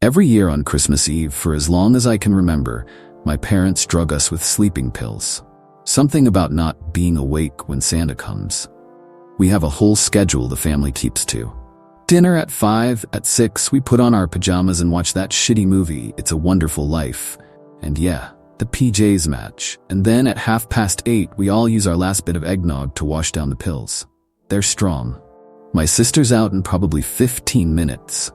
Every year on Christmas Eve, for as long as I can remember, my parents drug us with sleeping pills. Something about not being awake when Santa comes. We have a whole schedule the family keeps to. Dinner at 5, at 6, we put on our pajamas and watch that shitty movie, It's a Wonderful Life. And yeah, the PJs match. And then at 8:30, we all use our last bit of eggnog to wash down the pills. They're strong. My sister's out in probably 15 minutes.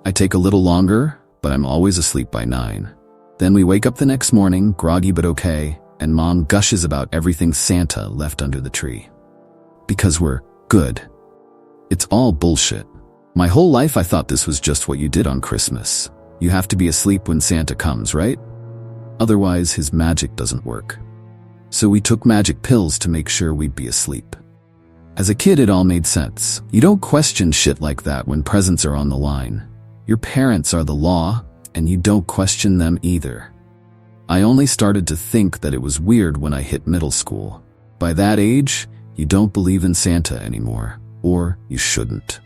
I take a little longer, but I'm always asleep by 9. Then we wake up the next morning, groggy but okay, and Mom gushes about everything Santa left under the tree. Because we're good. It's all bullshit. My whole life I thought this was just what you did on Christmas. You have to be asleep when Santa comes, right? Otherwise, his magic doesn't work. So we took magic pills to make sure we'd be asleep. As a kid, it all made sense. You don't question shit like that when presents are on the line. Your parents are the law, and you don't question them either. I only started to think that it was weird when I hit middle school. By that age, you don't believe in Santa anymore, or you shouldn't.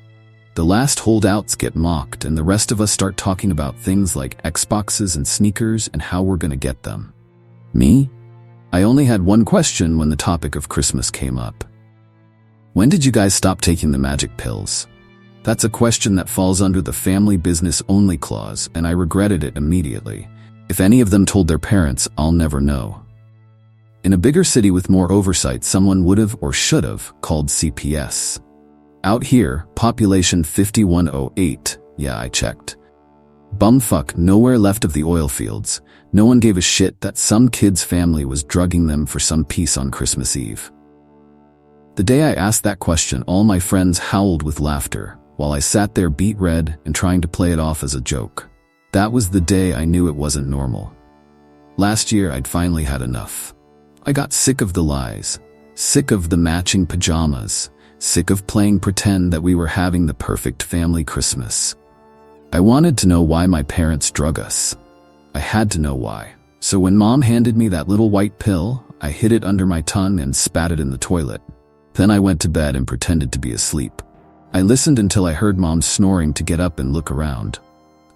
The last holdouts get mocked, and the rest of us start talking about things like Xboxes and sneakers and how we're gonna get them. Me? I only had one question when the topic of Christmas came up. When did you guys stop taking the magic pills? That's a question that falls under the family business only clause, and I regretted it immediately. If any of them told their parents, I'll never know. In a bigger city with more oversight, someone would've or should've called CPS. Out here, population 5108, yeah, I checked. Bumfuck, nowhere left of the oil fields. No one gave a shit that some kid's family was drugging them for some piece on Christmas Eve. The day I asked that question, all my friends howled with laughter, while I sat there beet red and trying to play it off as a joke. That was the day I knew it wasn't normal. Last year, I'd finally had enough. I got sick of the lies, sick of the matching pajamas, sick of playing pretend that we were having the perfect family Christmas. I wanted to know why my parents drug us. I had to know why. So when Mom handed me that little white pill, I hid it under my tongue and spat it in the toilet. Then I went to bed and pretended to be asleep. I listened until I heard Mom snoring to get up and look around.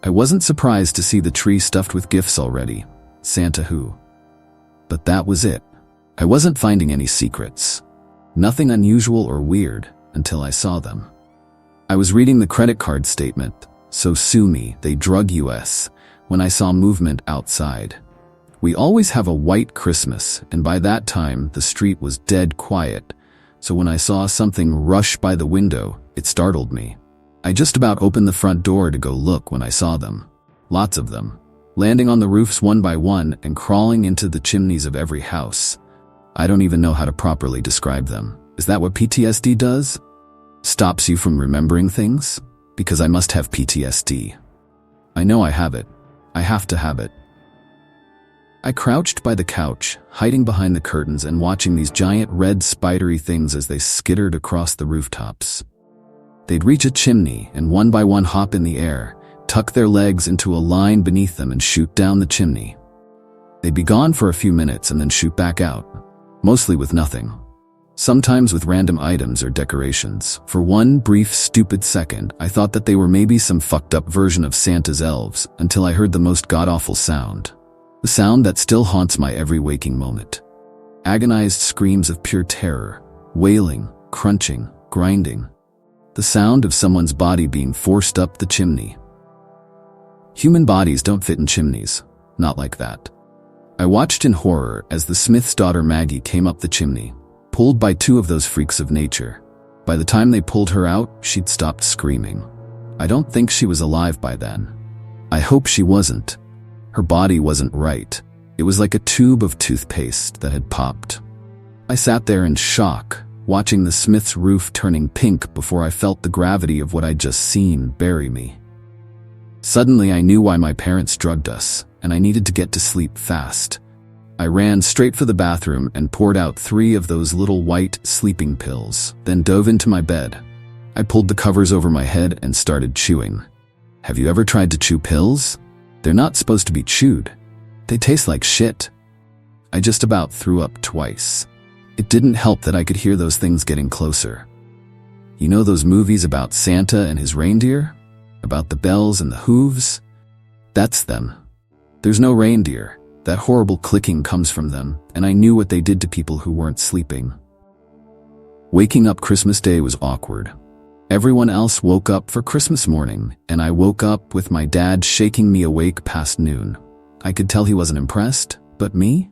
I wasn't surprised to see the tree stuffed with gifts already. Santa who? But that was it. I wasn't finding any secrets. Nothing unusual or weird until I saw them. I was reading the credit card statement, so sue me, they drug us, when I saw movement outside. We always have a white Christmas, and by that time the street was dead quiet, so when I saw something rush by the window, it startled me. I just about opened the front door to go look when I saw them. Lots of them, landing on the roofs one by one and crawling into the chimneys of every house. I don't even know how to properly describe them. Is that what PTSD does? Stops you from remembering things? Because I must have PTSD. I know I have it. I have to have it. I crouched by the couch, hiding behind the curtains and watching these giant red spidery things as they skittered across the rooftops. They'd reach a chimney and one by one hop in the air, tuck their legs into a line beneath them and shoot down the chimney. They'd be gone for a few minutes and then shoot back out. Mostly with nothing. Sometimes with random items or decorations. For one brief, stupid second, I thought that they were maybe some fucked up version of Santa's elves until I heard the most god-awful sound. The sound that still haunts my every waking moment. Agonized screams of pure terror, wailing, crunching, grinding. The sound of someone's body being forced up the chimney. Human bodies don't fit in chimneys. Not like that. I watched in horror as the smith's daughter Maggie came up the chimney, pulled by two of those freaks of nature. By the time they pulled her out, she'd stopped screaming. I don't think she was alive by then. I hope she wasn't. Her body wasn't right. It was like a tube of toothpaste that had popped. I sat there in shock, watching the smith's roof turning pink before I felt the gravity of what I'd just seen bury me. Suddenly I knew why my parents drugged us, and I needed to get to sleep fast. I ran straight for the bathroom and poured out 3 of those little white sleeping pills, then dove into my bed. I pulled the covers over my head and started chewing. Have you ever tried to chew pills? They're not supposed to be chewed. They taste like shit. I just about threw up twice. It didn't help that I could hear those things getting closer. You know those movies about Santa and his reindeer? About the bells and the hooves? That's them. There's no reindeer. That horrible clicking comes from them, and I knew what they did to people who weren't sleeping. Waking up Christmas Day was awkward. Everyone else woke up for Christmas morning, and I woke up with my dad shaking me awake past noon. I could tell he wasn't impressed, but me?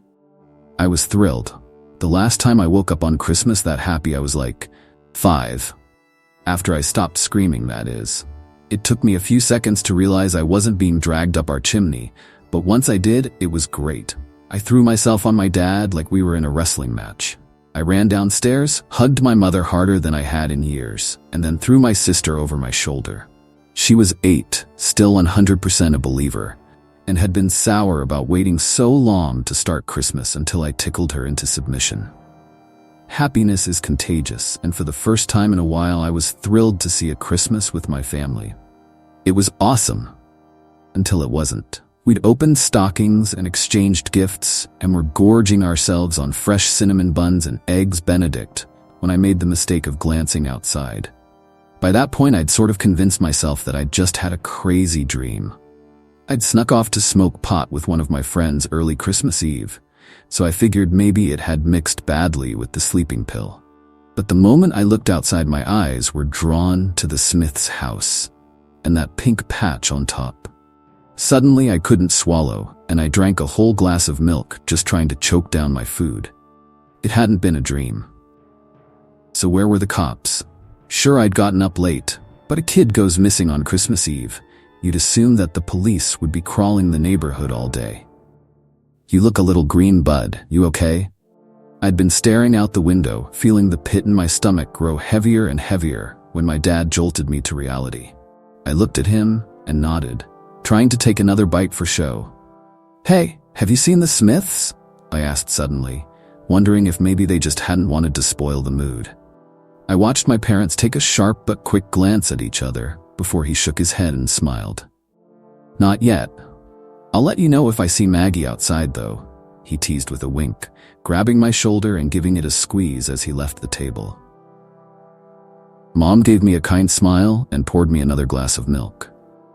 I was thrilled. The last time I woke up on Christmas that happy, I was like 5. After I stopped screaming, that is. It took me a few seconds to realize I wasn't being dragged up our chimney, but once I did, it was great. I threw myself on my dad like we were in a wrestling match. I ran downstairs, hugged my mother harder than I had in years, and then threw my sister over my shoulder. She was 8, still 100% a believer, and had been sour about waiting so long to start Christmas until I tickled her into submission. Happiness is contagious, and for the first time in a while I was thrilled to see a Christmas with my family. It was awesome. Until it wasn't. We'd opened stockings and exchanged gifts, and were gorging ourselves on fresh cinnamon buns and eggs Benedict when I made the mistake of glancing outside. By that point, I'd sort of convinced myself that I'd just had a crazy dream. I'd snuck off to smoke pot with one of my friends early Christmas Eve, so I figured maybe it had mixed badly with the sleeping pill. But the moment I looked outside, my eyes were drawn to the Smith's house and that pink patch on top. Suddenly, I couldn't swallow, and I drank a whole glass of milk just trying to choke down my food. It hadn't been a dream. So where were the cops? Sure, I'd gotten up late, but a kid goes missing on Christmas Eve. You'd assume that the police would be crawling the neighborhood all day. You look a little green, bud. You okay? I'd been staring out the window, feeling the pit in my stomach grow heavier and heavier when my dad jolted me to reality. I looked at him and nodded, trying to take another bite for show. "Hey, have you seen the Smiths?" I asked suddenly, wondering if maybe they just hadn't wanted to spoil the mood. I watched my parents take a sharp but quick glance at each other before he shook his head and smiled. "Not yet. I'll let you know if I see Maggie outside, though," he teased with a wink, grabbing my shoulder and giving it a squeeze as he left the table. Mom gave me a kind smile and poured me another glass of milk.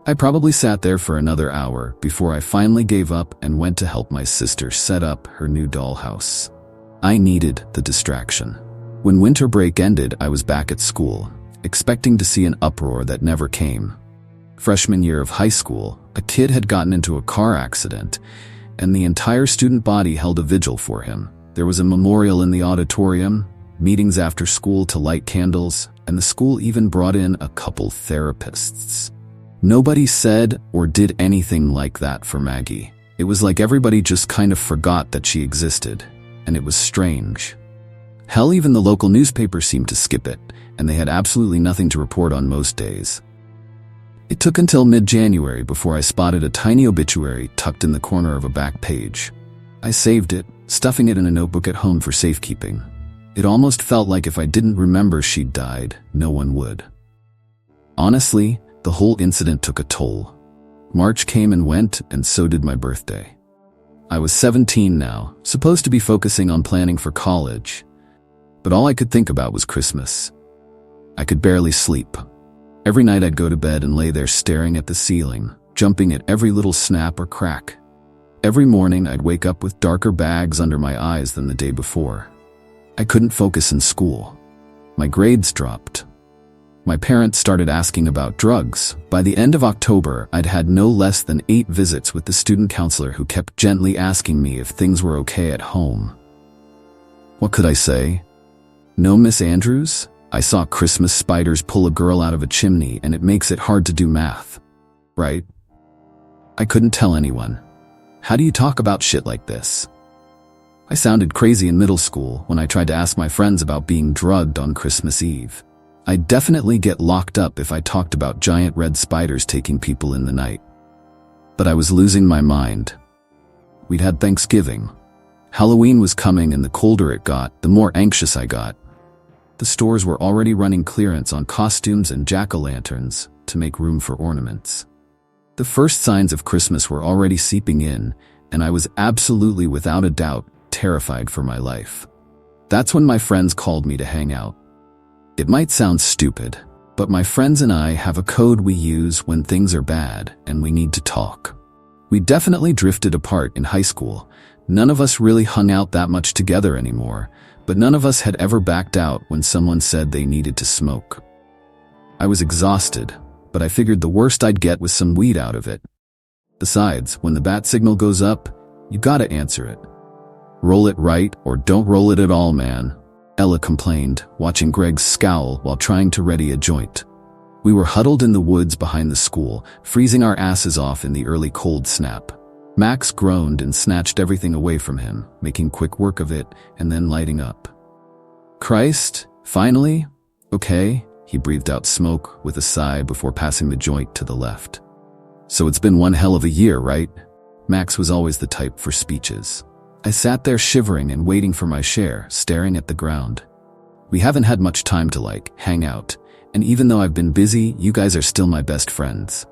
I probably sat there for another hour before I finally gave up and went to help my sister set up her new dollhouse. I needed the distraction. When winter break ended, I was back at school, expecting to see an uproar that never came. Freshman year of high school, a kid had gotten into a car accident, and the entire student body held a vigil for him. There was a memorial in the auditorium, meetings after school to light candles, and the school even brought in a couple therapists. Nobody said or did anything like that for Maggie. It was like everybody just kind of forgot that she existed, and it was strange. Hell, even the local newspaper seemed to skip it, and they had absolutely nothing to report on most days. It took until mid-January before I spotted a tiny obituary tucked in the corner of a back page. I saved it, stuffing it in a notebook at home for safekeeping. It almost felt like if I didn't remember she'd died, no one would. Honestly, the whole incident took a toll. March came and went, and so did my birthday. I was 17 now, supposed to be focusing on planning for college, but all I could think about was Christmas. I could barely sleep. Every night I'd go to bed and lay there staring at the ceiling, jumping at every little snap or crack. Every morning I'd wake up with darker bags under my eyes than the day before. I couldn't focus in school. My grades dropped. My parents started asking about drugs. By the end of October, I'd had no less than 8 visits with the student counselor who kept gently asking me if things were okay at home. What could I say? No, Miss Andrews? I saw Christmas spiders pull a girl out of a chimney, and it makes it hard to do math. Right? I couldn't tell anyone. How do you talk about shit like this? I sounded crazy in middle school when I tried to ask my friends about being drugged on Christmas Eve. I'd definitely get locked up if I talked about giant red spiders taking people in the night. But I was losing my mind. We'd had Thanksgiving. Halloween was coming, and the colder it got, the more anxious I got. The stores were already running clearance on costumes and jack-o'-lanterns to make room for ornaments. The first signs of Christmas were already seeping in, and I was absolutely, without a doubt, terrified for my life. That's when my friends called me to hang out. It might sound stupid, but my friends and I have a code we use when things are bad and we need to talk. We definitely drifted apart in high school. None of us really hung out that much together anymore, but none of us had ever backed out when someone said they needed to smoke. I was exhausted, but I figured the worst I'd get was some weed out of it. Besides, when the bat signal goes up, you gotta answer it. Roll it right or don't roll it at all, man, Ella complained, watching Greg scowl while trying to ready a joint. We were huddled in the woods behind the school, freezing our asses off in the early cold snap. Max groaned and snatched everything away from him, making quick work of it and then lighting up. Christ, finally? Okay, he breathed out smoke with a sigh before passing the joint to the left. So it's been one hell of a year, right? Max was always the type for speeches. I sat there shivering and waiting for my share, staring at the ground. We haven't had much time to hang out, and even though I've been busy, you guys are still my best friends.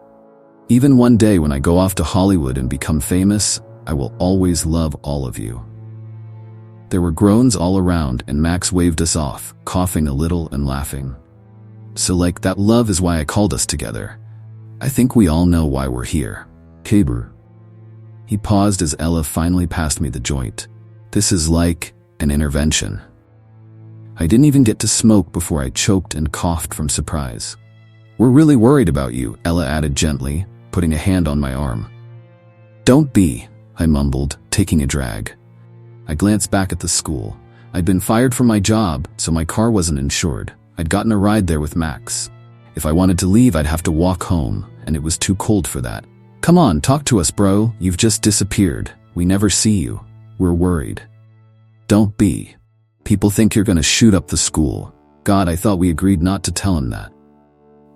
Even one day when I go off to Hollywood and become famous, I will always love all of you. There were groans all around and Max waved us off, coughing a little and laughing. So that love is why I called us together. I think we all know why we're here. Cabr. He paused as Ella finally passed me the joint. This is like an intervention. I didn't even get to smoke before I choked and coughed from surprise. We're really worried about you, Ella added gently, putting a hand on my arm. Don't be, I mumbled, taking a drag. I glanced back at the school. I'd been fired from my job, so my car wasn't insured. I'd gotten a ride there with Max. If I wanted to leave, I'd have to walk home, and it was too cold for that. Come on, talk to us, bro. You've just disappeared. We never see you. We're worried. Don't be. People think you're gonna shoot up the school. God, I thought we agreed not to tell him that.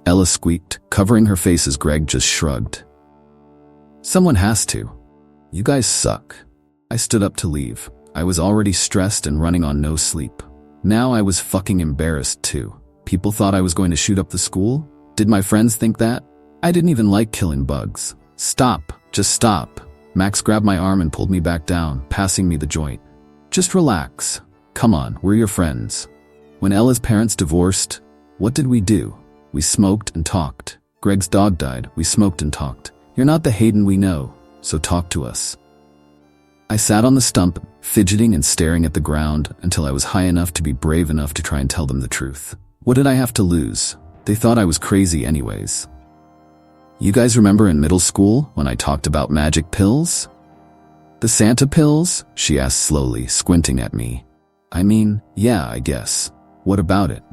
Ella squeaked, covering her face as Greg just shrugged. Someone has to. You guys suck. I stood up to leave. I was already stressed and running on no sleep. Now I was fucking embarrassed too. People thought I was going to shoot up the school? Did my friends think that? I didn't even like killing bugs. Stop. Just stop. Max grabbed my arm and pulled me back down, passing me the joint. Just relax. Come on, we're your friends. When Ella's parents divorced, what did we do? We smoked and talked. Greg's dog died. We smoked and talked. You're not the Hayden we know, so talk to us. I sat on the stump, fidgeting and staring at the ground until I was high enough to be brave enough to try and tell them the truth. What did I have to lose? They thought I was crazy anyways. You guys remember in middle school when I talked about magic pills? The Santa pills? She asked slowly, squinting at me. I mean, yeah, I guess. What about it?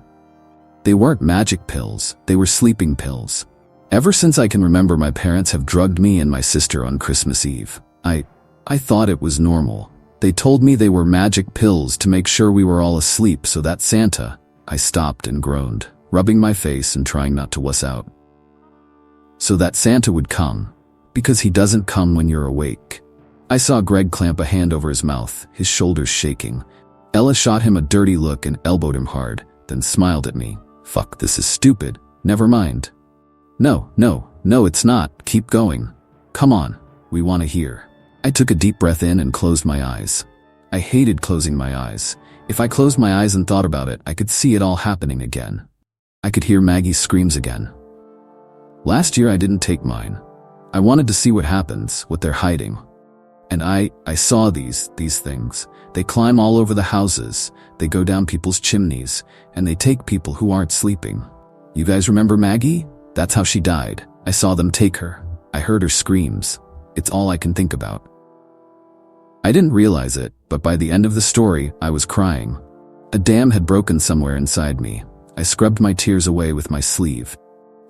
They weren't magic pills, they were sleeping pills. Ever since I can remember, my parents have drugged me and my sister on Christmas Eve. I thought it was normal. They told me they were magic pills to make sure we were all asleep so that Santa... I stopped and groaned, rubbing my face and trying not to wuss out. So that Santa would come, because he doesn't come when you're awake. I saw Greg clamp a hand over his mouth, his shoulders shaking. Ella shot him a dirty look and elbowed him hard, then smiled at me. Fuck, this is stupid. Never mind. No, it's not. Keep going. Come on, we want to hear. I took a deep breath in and closed my eyes. I hated closing my eyes. If I closed my eyes and thought about it, I could see it all happening again. I could hear Maggie's screams again. Last year I didn't take mine. I wanted to see what happens, what they're hiding. And I saw these things. They climb all over the houses, they go down people's chimneys, and they take people who aren't sleeping. You guys remember Maggie? That's how she died. I saw them take her. I heard her screams. It's all I can think about. I didn't realize it, but by the end of the story, I was crying. A dam had broken somewhere inside me. I scrubbed my tears away with my sleeve.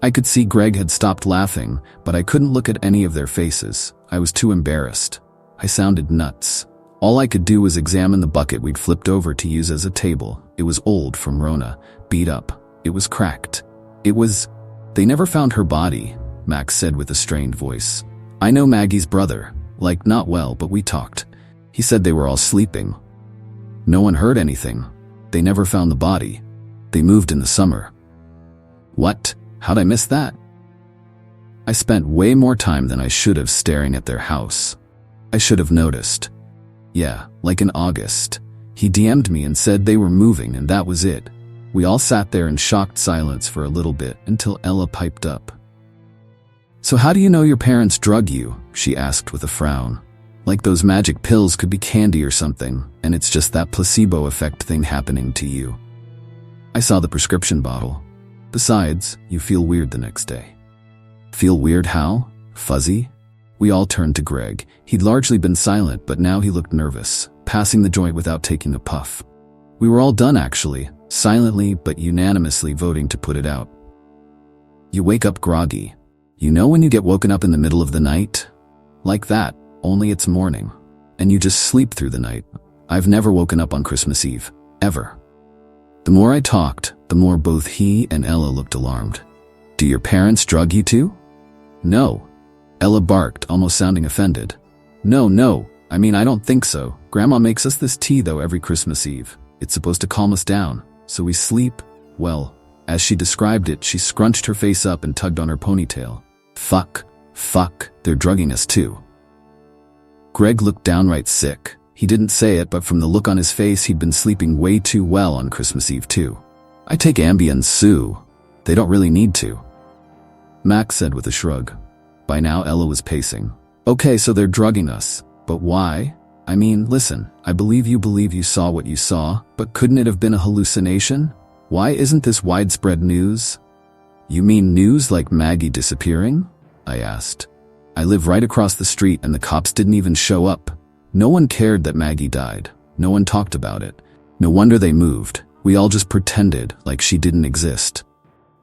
I could see Greg had stopped laughing, but I couldn't look at any of their faces. I was too embarrassed. I sounded nuts. All I could do was examine the bucket we'd flipped over to use as a table. It was old from Rona, beat up. It was cracked. They never found her body, Max said with a strained voice. I know Maggie's brother. Not well, but we talked. He said they were all sleeping. No one heard anything. They never found the body. They moved in the summer. What? How'd I miss that? I spent way more time than I should have staring at their house. I should have noticed. Yeah, in August. He DM'd me and said they were moving, and that was it. We all sat there in shocked silence for a little bit until Ella piped up. "So how do you know your parents drug you?" she asked with a frown. "Like those magic pills could be candy or something, and it's just that placebo effect thing happening to you." I saw the prescription bottle. "Besides, you feel weird the next day." "Feel weird how? Fuzzy?" We all turned to Greg. He'd largely been silent, but now he looked nervous, passing the joint without taking a puff. We were all done actually, silently but unanimously voting to put it out. "You wake up groggy. You know when you get woken up in the middle of the night? Like that, only it's morning. And you just sleep through the night. I've never woken up on Christmas Eve. Ever." The more I talked, the more both he and Ella looked alarmed. "Do your parents drug you too?" "No." Ella barked, almost sounding offended. No, I mean I don't think so. Grandma makes us this tea though every Christmas Eve. It's supposed to calm us down, so we sleep, well, as she described it, she scrunched her face up and tugged on her ponytail. Fuck, they're drugging us too." Greg looked downright sick. He didn't say it, but from the look on his face, he'd been sleeping way too well on Christmas Eve too. "I take Ambien, Sue. They don't really need to," Max said with a shrug. By now, Ella was pacing. "Okay, so they're drugging us. But why? I mean, listen, I believe you saw what you saw, but couldn't it have been a hallucination? Why isn't this widespread news?" "You mean news like Maggie disappearing?" I asked. "I live right across the street and the cops didn't even show up. No one cared that Maggie died. No one talked about it. No wonder they moved. We all just pretended like she didn't exist."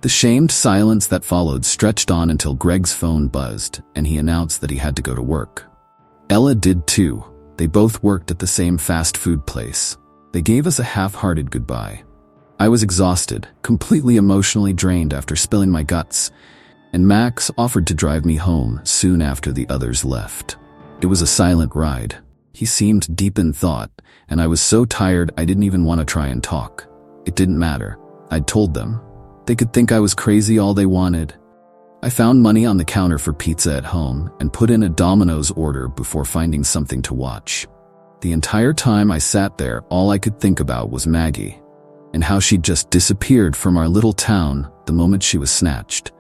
The shamed silence that followed stretched on until Greg's phone buzzed, and he announced that he had to go to work. Ella did too. They both worked at the same fast food place. They gave us a half-hearted goodbye. I was exhausted, completely emotionally drained after spilling my guts, and Max offered to drive me home soon after the others left. It was a silent ride. He seemed deep in thought, and I was so tired I didn't even want to try and talk. It didn't matter. I'd told them. They could think I was crazy all they wanted. I found money on the counter for pizza at home and put in a Domino's order before finding something to watch. The entire time I sat there, all I could think about was Maggie, and how she'd just disappeared from our little town the moment she was snatched.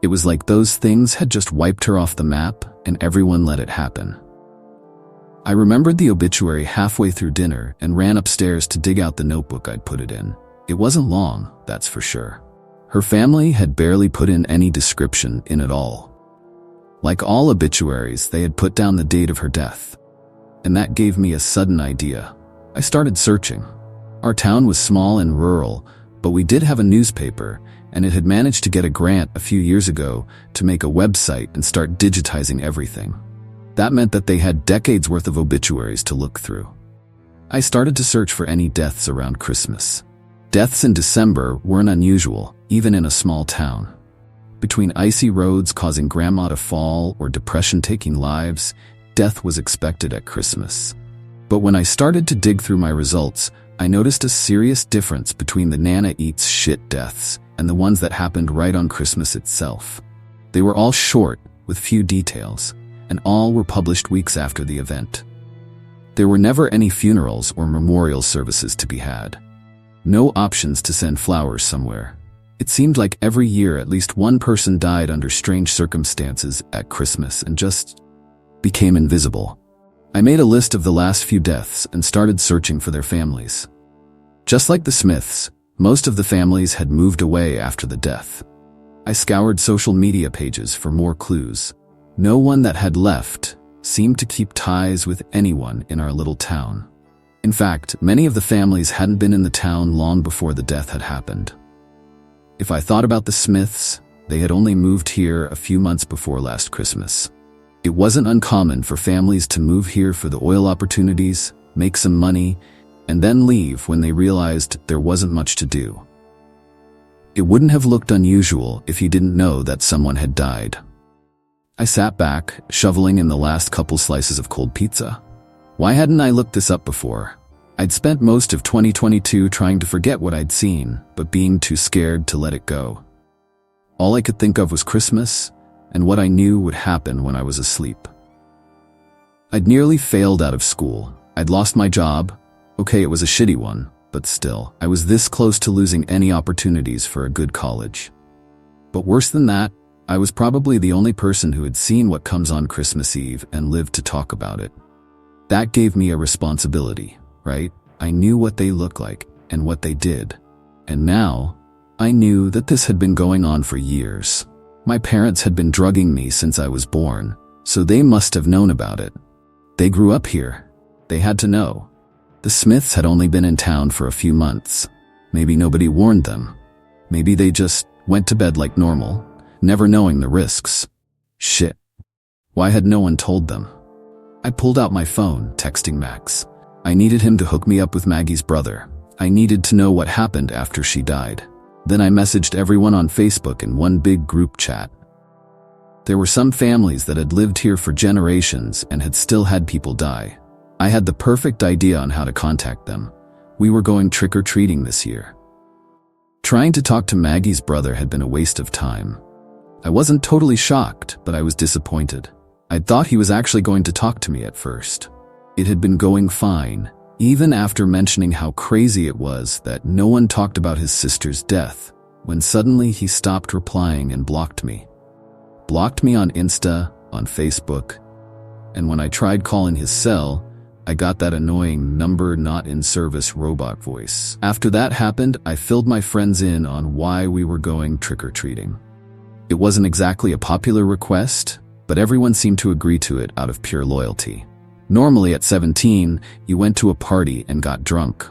It was like those things had just wiped her off the map, and everyone let it happen. I remembered the obituary halfway through dinner and ran upstairs to dig out the notebook I'd put it in. It wasn't long, that's for sure. Her family had barely put in any description in at all. Like all obituaries, they had put down the date of her death. And that gave me a sudden idea. I started searching. Our town was small and rural, but we did have a newspaper, and it had managed to get a grant a few years ago to make a website and start digitizing everything. That meant that they had decades worth of obituaries to look through. I started to search for any deaths around Christmas. Deaths in December weren't unusual, even in a small town. Between icy roads causing grandma to fall or depression taking lives, death was expected at Christmas. But when I started to dig through my results, I noticed a serious difference between the Nana eats shit deaths and the ones that happened right on Christmas itself. They were all short, with few details, and all were published weeks after the event. There were never any funerals or memorial services to be had. No options to send flowers somewhere. It seemed like every year at least one person died under strange circumstances at Christmas and just became invisible. I made a list of the last few deaths and started searching for their families. Just like the Smiths, most of the families had moved away after the death. I scoured social media pages for more clues. No one that had left seemed to keep ties with anyone in our little town. In fact, many of the families hadn't been in the town long before the death had happened. If I thought about the Smiths, they had only moved here a few months before last Christmas. It wasn't uncommon for families to move here for the oil opportunities, make some money, and then leave when they realized there wasn't much to do. It wouldn't have looked unusual if you didn't know that someone had died. I sat back, shoveling in the last couple slices of cold pizza. Why hadn't I looked this up before? I'd spent most of 2022 trying to forget what I'd seen, but being too scared to let it go. All I could think of was Christmas and what I knew would happen when I was asleep. I'd nearly failed out of school. I'd lost my job. Okay, it was a shitty one, but still, I was this close to losing any opportunities for a good college. But worse than that, I was probably the only person who had seen what comes on Christmas Eve and lived to talk about it. That gave me a responsibility, right? I knew what they looked like and what they did. And now, I knew that this had been going on for years. My parents had been drugging me since I was born, so they must have known about it. They grew up here. They had to know. The Smiths had only been in town for a few months. Maybe nobody warned them. Maybe they just went to bed like normal, never knowing the risks. Shit. Why had no one told them? I pulled out my phone, texting Max. I needed him to hook me up with Maggie's brother. I needed to know what happened after she died. Then I messaged everyone on Facebook in one big group chat. There were some families that had lived here for generations and had still had people die. I had the perfect idea on how to contact them. We were going trick-or-treating this year. Trying to talk to Maggie's brother had been a waste of time. I wasn't totally shocked, but I was disappointed. I'd thought he was actually going to talk to me at first. It had been going fine, even after mentioning how crazy it was that no one talked about his sister's death, when suddenly he stopped replying and blocked me. Blocked me on Insta, on Facebook, and when I tried calling his cell, I got that annoying number not in service robot voice. After that happened, I filled my friends in on why we were going trick-or-treating. It wasn't exactly a popular request, but everyone seemed to agree to it out of pure loyalty. Normally at 17, you went to a party and got drunk,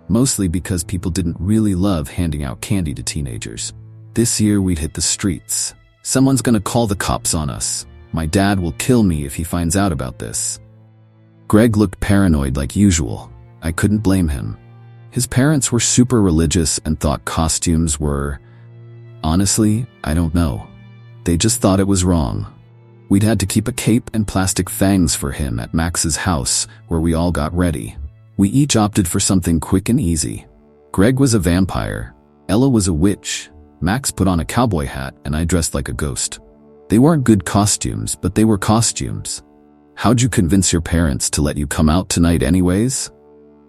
mostly because people didn't really love handing out candy to teenagers. This year we'd hit the streets. Someone's gonna call the cops on us. My dad will kill me if he finds out about this. Greg looked paranoid like usual. I couldn't blame him. His parents were super religious and thought costumes were... Honestly, I don't know. They just thought it was wrong. We'd had to keep a cape and plastic fangs for him at Max's house, where we all got ready. We each opted for something quick and easy. Greg was a vampire. Ella was a witch. Max put on a cowboy hat and I dressed like a ghost. They weren't good costumes, but they were costumes. How'd you convince your parents to let you come out tonight anyways?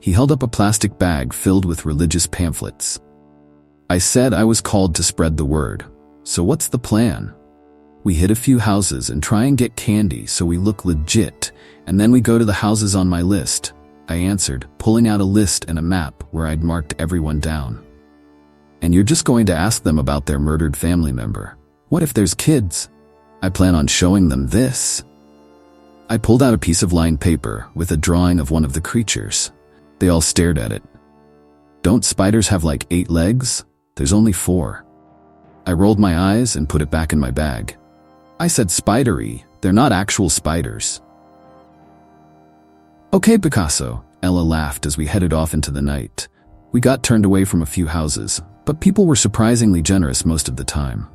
He held up a plastic bag filled with religious pamphlets. I said I was called to spread the word. So what's the plan? We hit a few houses and try and get candy so we look legit, and then we go to the houses on my list. I answered, pulling out a list and a map where I'd marked everyone down. And you're just going to ask them about their murdered family member. What if there's kids? I plan on showing them this. I pulled out a piece of lined paper with a drawing of one of the creatures. They all stared at it. Don't spiders have like 8 legs? There's only 4. I rolled my eyes and put it back in my bag. I said spidery, they're not actual spiders. Okay, Picasso, Ella laughed as we headed off into the night. We got turned away from a few houses, but people were surprisingly generous most of the time.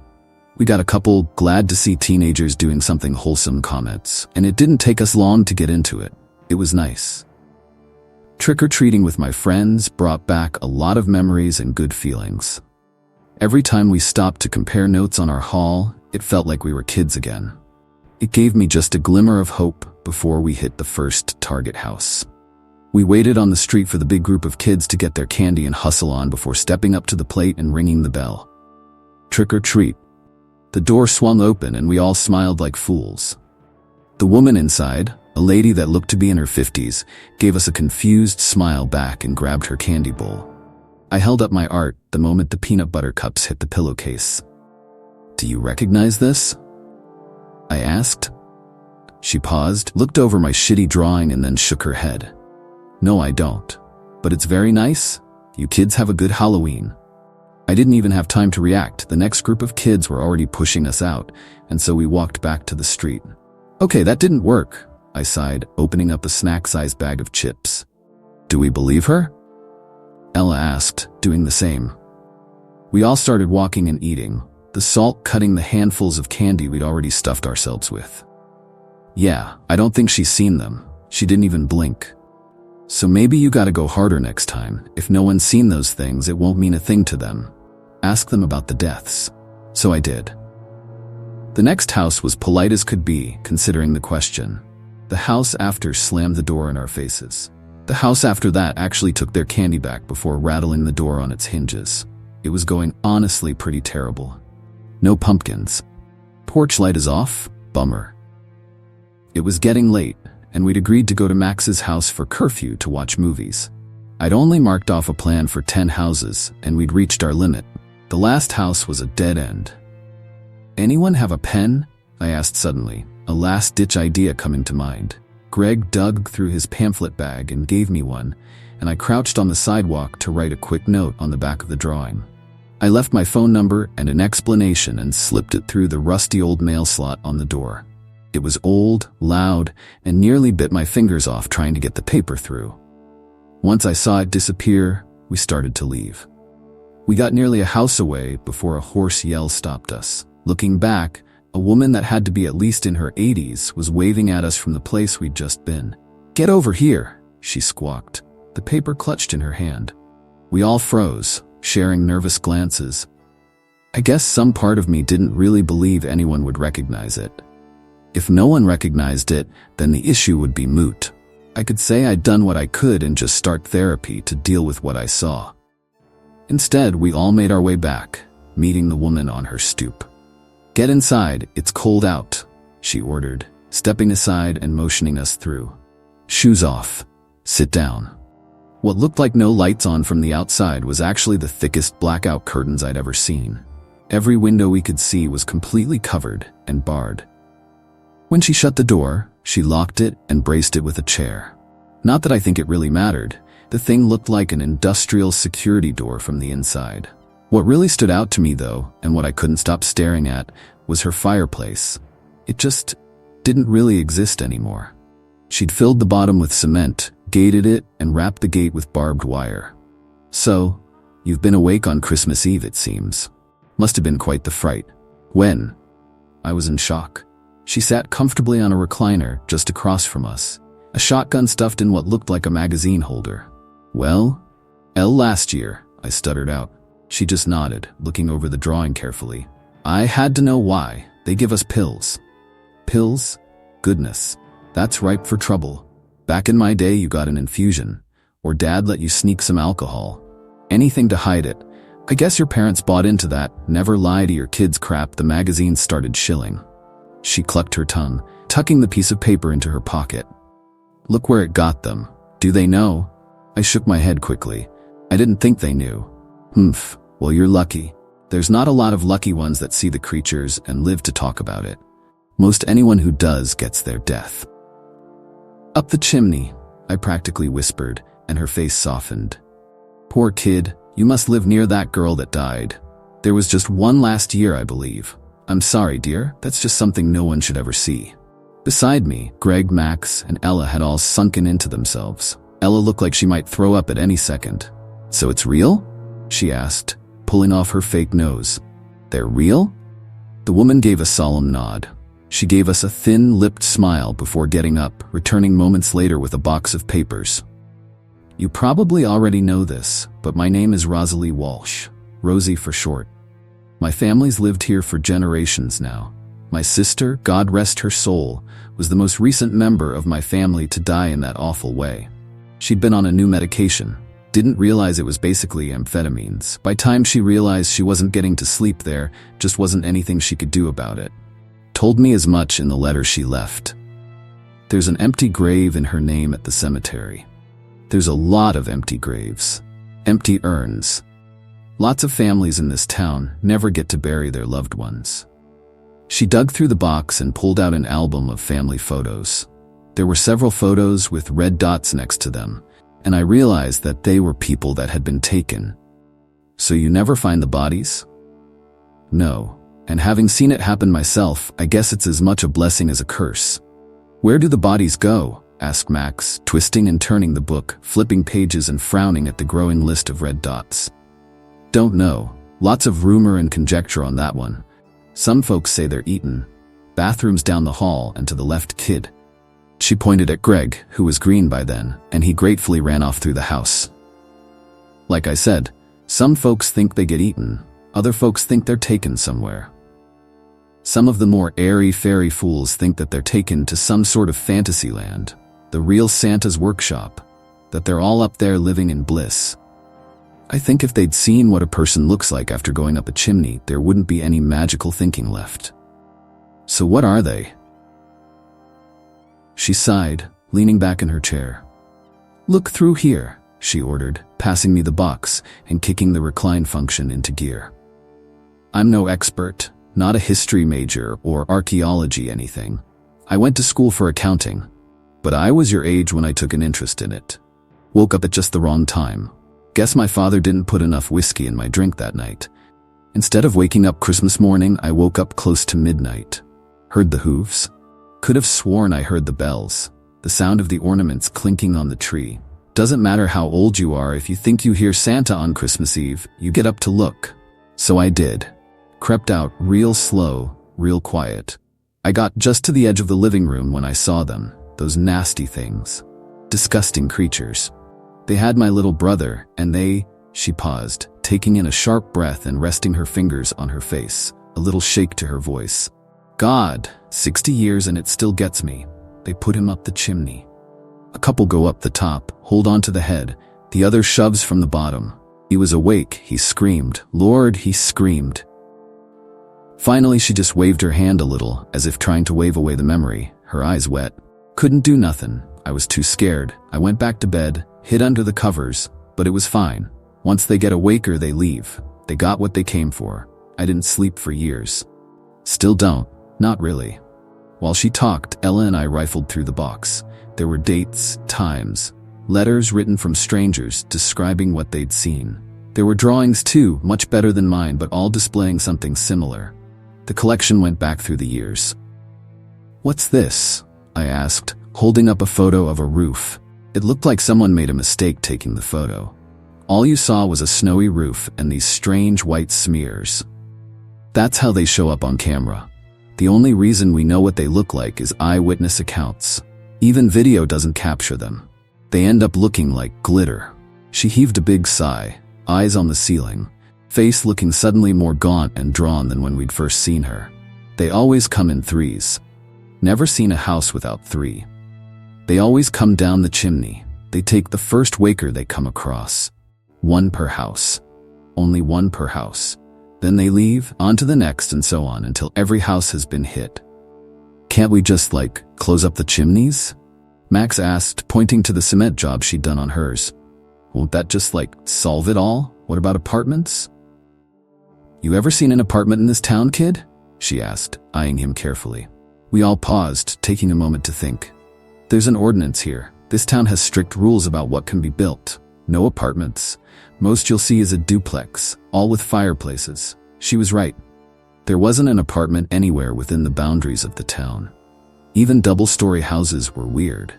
We got a couple glad to see teenagers doing something wholesome comments, and it didn't take us long to get into it. It was nice. Trick-or-treating with my friends brought back a lot of memories and good feelings. Every time we stopped to compare notes on our haul, it felt like we were kids again. It gave me just a glimmer of hope before we hit the first Target house. We waited on the street for the big group of kids to get their candy and hustle on before stepping up to the plate and ringing the bell. Trick or treat. The door swung open and we all smiled like fools. The woman inside, a lady that looked to be in her 50s, gave us a confused smile back and grabbed her candy bowl. I held up my art the moment the peanut butter cups hit the pillowcase. Do you recognize this? I asked. She paused, looked over my shitty drawing and then shook her head. No, I don't. But it's very nice. You kids have a good Halloween. I didn't even have time to react. The next group of kids were already pushing us out, and so we walked back to the street. Okay, that didn't work, I sighed, opening up a snack-sized bag of chips. Do we believe her? Ella asked, doing the same. We all started walking and eating, the salt cutting the handfuls of candy we'd already stuffed ourselves with. Yeah, I don't think she's seen them. She didn't even blink. So maybe you gotta go harder next time. If no one's seen those things, it won't mean a thing to them. Ask them about the deaths. So I did. The next house was polite as could be, considering the question. The house after slammed the door in our faces. The house after that actually took their candy back before rattling the door on its hinges. It was going honestly pretty terrible. No pumpkins. Porch light is off? Bummer. It was getting late, and we'd agreed to go to Max's house for curfew to watch movies. I'd only marked off a plan for 10 houses, and we'd reached our limit. The last house was a dead end. Anyone have a pen? I asked suddenly, a last-ditch idea coming to mind. Greg dug through his pamphlet bag and gave me one, and I crouched on the sidewalk to write a quick note on the back of the drawing. I left my phone number and an explanation and slipped it through the rusty old mail slot on the door. It was old, loud, and nearly bit my fingers off trying to get the paper through. Once I saw it disappear, we started to leave. We got nearly a house away before a hoarse yell stopped us. Looking back, a woman that had to be at least in her 80s was waving at us from the place we'd just been. "Get over here," she squawked, the paper clutched in her hand. We all froze, sharing nervous glances. I guess some part of me didn't really believe anyone would recognize it. If no one recognized it, then the issue would be moot. I could say I'd done what I could and just start therapy to deal with what I saw. Instead, we all made our way back, meeting the woman on her stoop. "Get inside, it's cold out," she ordered, stepping aside and motioning us through. "Shoes off. Sit down." What looked like no lights on from the outside was actually the thickest blackout curtains I'd ever seen. Every window we could see was completely covered and barred. When she shut the door, she locked it and braced it with a chair. Not that I think it really mattered. The thing looked like an industrial security door from the inside. What really stood out to me, though, and what I couldn't stop staring at, was her fireplace. It just didn't really exist anymore. She'd filled the bottom with cement, gated it, and wrapped the gate with barbed wire. "So, you've been awake on Christmas Eve, it seems. Must have been quite the fright." "When?" I was in shock. She sat comfortably on a recliner just across from us, a shotgun stuffed in what looked like a magazine holder. "Well, last year," I stuttered out. She just nodded, looking over the drawing carefully. "I had to know why. They give us pills." "Pills? Goodness. That's ripe for trouble. Back in my day, you got an infusion, or Dad let you sneak some alcohol. Anything to hide it. I guess your parents bought into that never lie to your kids crap the magazine started shilling." She clucked her tongue, tucking the piece of paper into her pocket. "Look where it got them. Do they know?" I shook my head quickly. I didn't think they knew. "Humph, well, you're lucky. There's not a lot of lucky ones that see the creatures and live to talk about it. Most anyone who does gets their death." "Up the chimney," I practically whispered, and her face softened. "Poor kid, you must live near that girl that died. There was just one last year, I believe. I'm sorry, dear, that's just something no one should ever see." Beside me, Greg, Max, and Ella had all sunken into themselves. Ella looked like she might throw up at any second. "So it's real?" she asked, pulling off her fake nose. "They're real?" The woman gave a solemn nod. She gave us a thin-lipped smile before getting up, returning moments later with a box of papers. "You probably already know this, but my name is Rosalie Walsh, Rosie for short. My family's lived here for generations now. My sister, God rest her soul, was the most recent member of my family to die in that awful way. She'd been on a new medication, didn't realize it was basically amphetamines. By time she realized she wasn't getting to sleep there, just wasn't anything she could do about it. Told me as much in the letter she left. There's an empty grave in her name at the cemetery. There's a lot of empty graves. Empty urns. Lots of families in this town never get to bury their loved ones." She dug through the box and pulled out an album of family photos. There were several photos with red dots next to them, and I realized that they were people that had been taken. "So you never find the bodies?" "No, and having seen it happen myself, I guess it's as much a blessing as a curse." "Where do the bodies go?" asked Max, twisting and turning the book, flipping pages and frowning at the growing list of red dots. "Don't know. Lots of rumor and conjecture on that one. Some folks say they're eaten. Bathrooms down the hall and to the left, kid." She pointed at Greg, who was green by then, and he gratefully ran off through the house. Like I said, some folks think they get eaten. Other folks think they're taken somewhere. Some of the more airy-fairy fools think that they're taken to some sort of fantasy land, the real Santa's workshop, that they're all up there living in bliss. I think if they'd seen what a person looks like after going up a chimney, there wouldn't be any magical thinking left. So what are they? She sighed, leaning back in her chair. Look through here, she ordered, passing me the box and kicking the recline function into gear. I'm no expert, not a history major or archaeology anything. I went to school for accounting, but I was your age when I took an interest in it. Woke up at just the wrong time. Guess my father didn't put enough whiskey in my drink that night. Instead of waking up Christmas morning, I woke up close to midnight. Heard the hooves. Could have sworn I heard the bells, the sound of the ornaments clinking on the tree. Doesn't matter how old you are, if you think you hear Santa on Christmas Eve, you get up to look. So I did. Crept out real slow, real quiet. I got just to the edge of the living room when I saw them, those nasty things. Disgusting creatures. They had my little brother, and she paused, taking in a sharp breath and resting her fingers on her face, a little shake to her voice. God, 60 years and it still gets me. They put him up the chimney. A couple go up the top, hold on to the head, the other shoves from the bottom. He was awake, he screamed. Lord, he screamed. Finally, she just waved her hand a little, as if trying to wave away the memory, her eyes wet. Couldn't do nothing. I was too scared. I went back to bed, hid under the covers, but it was fine. Once they get awaker, they leave. They got what they came for. I didn't sleep for years. Still don't. Not really. While she talked, Ella and I rifled through the box. There were dates, times, letters written from strangers describing what they'd seen. There were drawings too, much better than mine, but all displaying something similar. The collection went back through the years. What's this? I asked, holding up a photo of a roof. It looked like someone made a mistake taking the photo. All you saw was a snowy roof and these strange white smears. That's how they show up on camera. The only reason we know what they look like is eyewitness accounts. Even video doesn't capture them. They end up looking like glitter. She heaved a big sigh, eyes on the ceiling, face looking suddenly more gaunt and drawn than when we'd first seen her. They always come in threes. Never seen a house without three. They always come down the chimney. They take the first waker they come across. One per house. Only one per house. Then they leave, on to the next, and so on until every house has been hit. Can't we just, close up the chimneys? Max asked, pointing to the cement job she'd done on hers. Won't that just, solve it all? What about apartments? You ever seen an apartment in this town, kid? She asked, eyeing him carefully. We all paused, taking a moment to think. There's an ordinance here. This town has strict rules about what can be built. No apartments. Most you'll see is a duplex, all with fireplaces. She was right. There wasn't an apartment anywhere within the boundaries of the town. Even double-story houses were weird.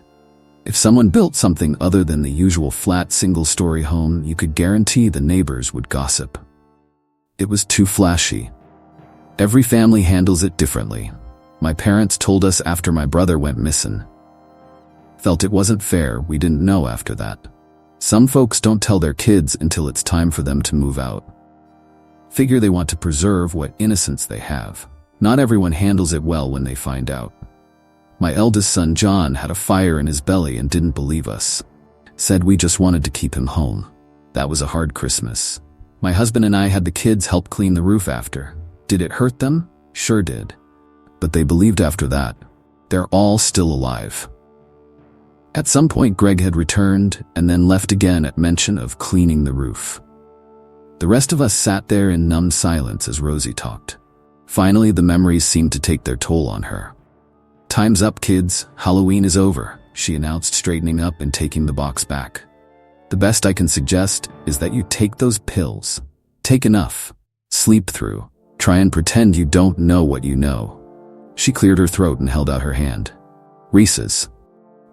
If someone built something other than the usual flat single-story home, you could guarantee the neighbors would gossip. It was too flashy. Every family handles it differently. My parents told us after my brother went missing. Felt it wasn't fair, we didn't know after that. Some folks don't tell their kids until it's time for them to move out. Figure they want to preserve what innocence they have. Not everyone handles it well when they find out. My eldest son John had a fire in his belly and didn't believe us. Said we just wanted to keep him home. That was a hard Christmas. My husband and I had the kids help clean the roof after. Did it hurt them? Sure did. But they believed after that. They're all still alive. At some point, Greg had returned and then left again at mention of cleaning the roof. The rest of us sat there in numb silence as Rosie talked. Finally, the memories seemed to take their toll on her. Time's up, kids. Halloween is over, she announced, straightening up and taking the box back. The best I can suggest is that you take those pills. Take enough. Sleep through. Try and pretend you don't know what you know. She cleared her throat and held out her hand. Reese's.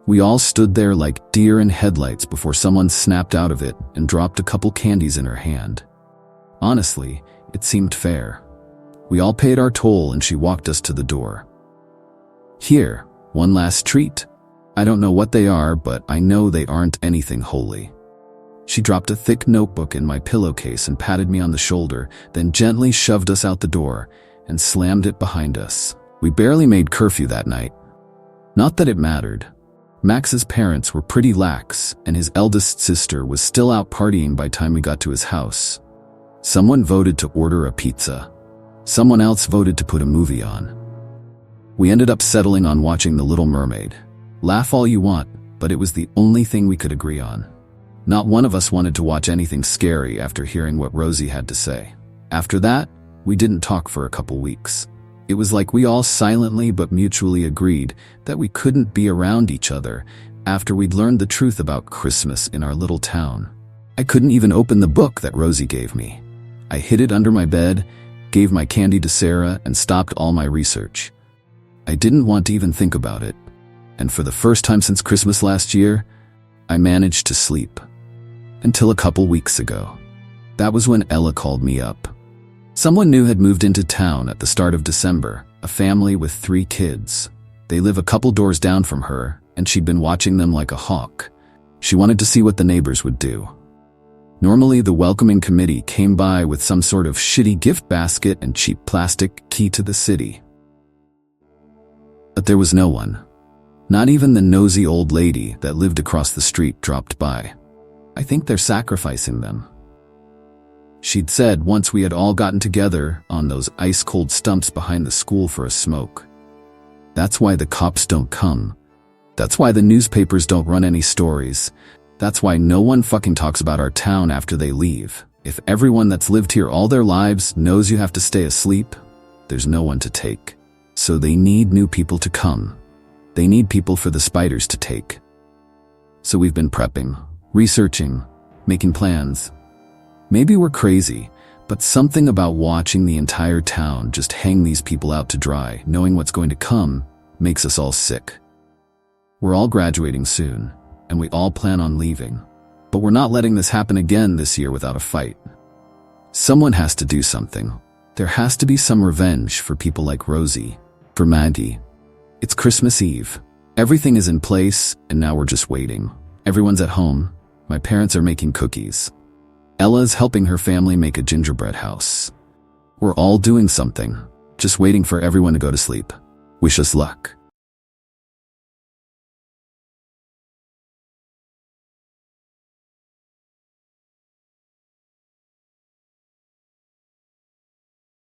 We all stood there like deer in headlights before someone snapped out of it and dropped a couple candies in her hand. Honestly, it seemed fair. We all paid our toll and she walked us to the door. Here, one last treat. I don't know what they are, but I know they aren't anything holy. She dropped a thick notebook in my pillowcase and patted me on the shoulder, then gently shoved us out the door and slammed it behind us. We barely made curfew that night. Not that it mattered. Max's parents were pretty lax, and his eldest sister was still out partying by the time we got to his house. Someone voted to order a pizza. Someone else voted to put a movie on. We ended up settling on watching The Little Mermaid. Laugh all you want, but it was the only thing we could agree on. Not one of us wanted to watch anything scary after hearing what Rosie had to say. After that, we didn't talk for a couple weeks. It was like we all silently but mutually agreed that we couldn't be around each other after we'd learned the truth about Christmas in our little town. I couldn't even open the book that Rosie gave me. I hid it under my bed, gave my candy to Sarah, and stopped all my research. I didn't want to even think about it. And for the first time since Christmas last year, I managed to sleep. Until a couple weeks ago. That was when Ella called me up. Someone new had moved into town at the start of December, a family with 3 kids. They live a couple doors down from her, and she'd been watching them like a hawk. She wanted to see what the neighbors would do. Normally, the welcoming committee came by with some sort of shitty gift basket and cheap plastic key to the city. But there was no one. Not even the nosy old lady that lived across the street dropped by. I think they're sacrificing them. She'd said once we had all gotten together on those ice-cold stumps behind the school for a smoke. That's why the cops don't come. That's why the newspapers don't run any stories. That's why no one fucking talks about our town after they leave. If everyone that's lived here all their lives knows you have to stay asleep, there's no one to take. So they need new people to come. They need people for the spiders to take. So we've been prepping, researching, making plans. Maybe we're crazy, but something about watching the entire town just hang these people out to dry, knowing what's going to come, makes us all sick. We're all graduating soon, and we all plan on leaving. But we're not letting this happen again this year without a fight. Someone has to do something. There has to be some revenge for people like Rosie, for Maggie. It's Christmas Eve. Everything is in place, and now we're just waiting. Everyone's at home. My parents are making cookies. Ella's helping her family make a gingerbread house. We're all doing something, just waiting for everyone to go to sleep. Wish us luck.